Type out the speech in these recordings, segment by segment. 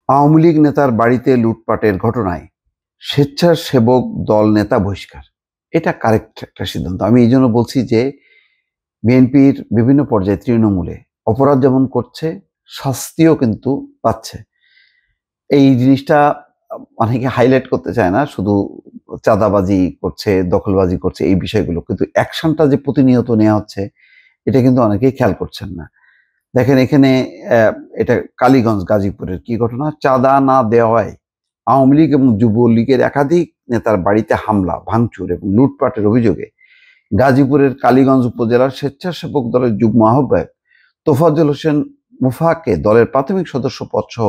আওয়ামী লীগ নেতার বাড়িতে লুটপাটের ঘটনায় স্বেচ্ছাসেবক দল নেতা বহিষ্কার। এটা কারেক্ট একটা সিদ্ধান্ত। আমি এই জন্য বলছি যে বিএনপির বিভিন্ন পর্যায়ে তৃণমূলে অপরাধ যেমন করছে, শাস্তিও কিন্তু পাচ্ছে। এই জিনিসটা অনেকে হাইলাইট করতে চায় না, শুধু চাঁদাবাজি করছে, দখলবাজি করছে এই বিষয়গুলো, কিন্তু অ্যাকশনটা যে প্রতিনিয়ত নেওয়া হচ্ছে এটা কিন্তু অনেকেই খেয়াল করছেন না। দেখেন এখানে এটা কালীগঞ্জ গাজীপুরের কি ঘটনা, চাঁদা না দেওয়ায় আওয়ামী লীগ এবং যুবলীগের একাধিক নেতার বাড়িতে হামলা, ভাঙচুর এবং লুটপাটের অভিযোগে গাজীপুরের কালীগঞ্জ উপজেলার স্বেচ্ছাসেবক দলের যুগ্ম আহ্বায়ক তোফাজ্জল হোসেন মুফাকে দলের প্রাথমিক সদস্য পদ সহ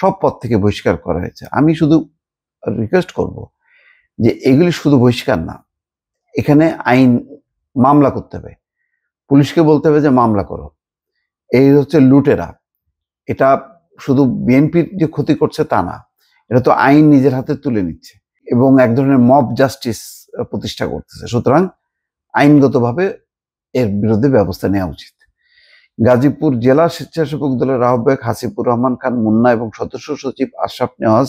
সব পদ থেকে বহিষ্কার করা হয়েছে। আমি শুধু রিকোয়েস্ট করব যে এগুলি শুধু বহিষ্কার না, এখানে আইন মামলা করতে হবে, পুলিশকে বলতে হবে যে মামলা করো। এই হচ্ছে লুটেরা, এটা শুধু বিএনপির যে ক্ষতি করছে তা না, এটা তো আইন নিজের হাতে তুলে নিচ্ছে এবং এক ধরনের মব জাস্টিস প্রতিষ্ঠা করতেছে। সুতরাং আইনগতভাবে এর বিরুদ্ধে ব্যবস্থা নেওয়া উচিত। গাজীপুর জেলা স্বেচ্ছাসেবক দলের আহ্বায়ক হাসিবুর রহমান খান মুন্না এবং সদস্য সচিব আশরাফ নেওয়াজ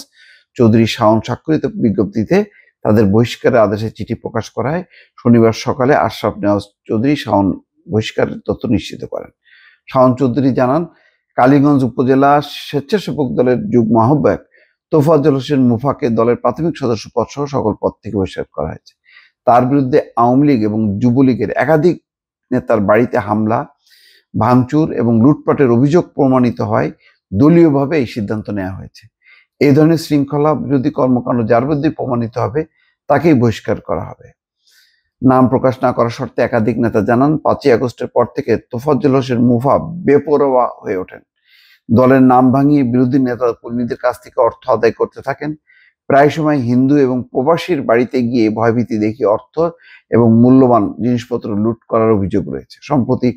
চৌধুরী শাওন স্বাক্ষরিত বিজ্ঞপ্তিতে তাদের বহিষ্কারের আদেশে চিঠি প্রকাশ করা হয়। শনিবার সকালে আশরাফ নেওয়াজ চৌধুরী শাওন বহিষ্কারের তথ্য নিশ্চিত করেন। শাওন চৌধুরী জানান, কালীগঞ্জ উপজেলা স্বেচ্ছাসেবক দলের যুগ্ম আহ্বায়ক তোফাজ্জল হোসেন মুফাকে দলের প্রাথমিক সদস্য পদ সহ সকল পদ থেকে বহিষ্কার করা হয়েছে। তার বিরুদ্ধে আওয়ামী লীগ এবং যুবলীগের একাধিক নেতার বাড়িতে হামলা, ভাঙচুর এবং লুটপাটের অভিযোগ প্রমাণিত হয়। দলীয়ভাবে এই সিদ্ধান্ত নেওয়া হয়েছে। এই ধরনের শৃঙ্খলা বিরোধী কর্মকাণ্ড যার বিরুদ্ধে প্রমাণিত হবে তাকেই বহিষ্কার করা হবে। নাম প্রকাশ না করার শর্তে একাধিক নেতা জানান, 5ই আগস্টের পর থেকে তোফাজ্জল হোসেন মুফা বেপরোয়া হয়ে ওঠেন। দলের নাম ভাঙিয়ে বিরোধী নেতা কর্মীদের কাছ থেকে অর্থ আদায় করতে থাকেন। প্রায় সময় হিন্দু এবং প্রবাসীর বাড়িতে গিয়ে ভয়ভীতি দেখিয়ে অর্থ এবং মূল্যবান জিনিসপত্র লুট করার অভিযোগ রয়েছে। সম্প্রতি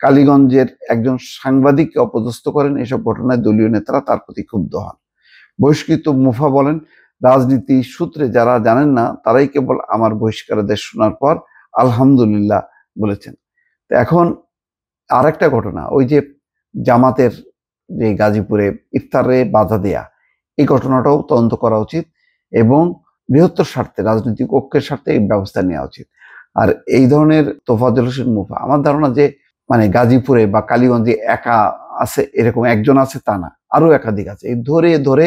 কালীগঞ্জের একজন সাংবাদিককে অপদস্থ করেন। এসব ঘটনায় দলীয় নেতারা তার প্রতি ক্ষুব্ধ হন। বহিষ্কৃত মুফা বলেন, রাজনীতি সূত্রে যারা জানেন না তারাই কেবল আমার বহিষ্কারাদেশ শোনার পর আলহামদুলিল্লাহ বলেছেন। তো এখন আরেকটা ঘটনা, ওই যে জামাতের যে গাজীপুরে ইফতারে বাধা দেয়া, এই ঘটনাটাও তদন্ত করা উচিত এবং বৃহত্তর স্বার্থে, রাজনৈতিক ঐক্যের স্বার্থে এই ব্যবস্থা নেওয়া উচিত। আর এই ধরনের তোফাজ্জল হোসেন মুফা, আমার ধারণা যে মানে গাজীপুরে বা কালীগঞ্জে একা আছে, এরকম একজন আছে তা না, আরো একাধিক আছে। এই ধরে ধরে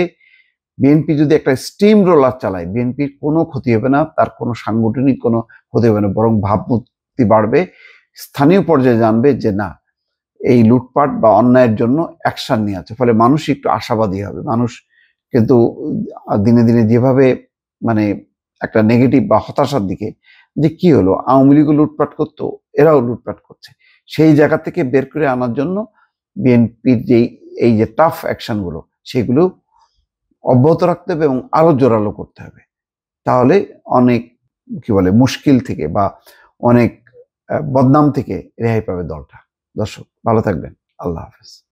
বিএনপি যদি একটা স্টিম রোলার চালায়, বিএনপির কোনো ক্ষতি হবে না, তার কোনো সাংগঠনিক কোনো ক্ষতি হবে না, বরং ভাবমূর্তি বাড়বে। স্থানীয় পর্যায়ে জানবে যে না, এই লুটপাট বা অন্যায়ের জন্য অ্যাকশন নিয়ে আছে, ফলে মানুষ একটু আশাবাদী হবে। মানুষ কিন্তু দিনে দিনে যেভাবে মানে একটা নেগেটিভ বা হতাশার দিকে, যে কি হলো, আওয়ামী লীগও লুটপাট করতো, এরাও লুটপাট করছে, সেই জায়গা থেকে বের করে আনার জন্য বিএনপির যে এই যে টাফ অ্যাকশনগুলো, সেগুলো অব্যাহত রাখতে হবে এবং আরো জোরালো করতে হবে। তাহলে অনেক কি বলে মুশকিল থেকে বা অনেক বদনাম থেকে রেহাই পাবে দলটা। দর্শক ভালো থাকবেন। আল্লাহ হাফেজ।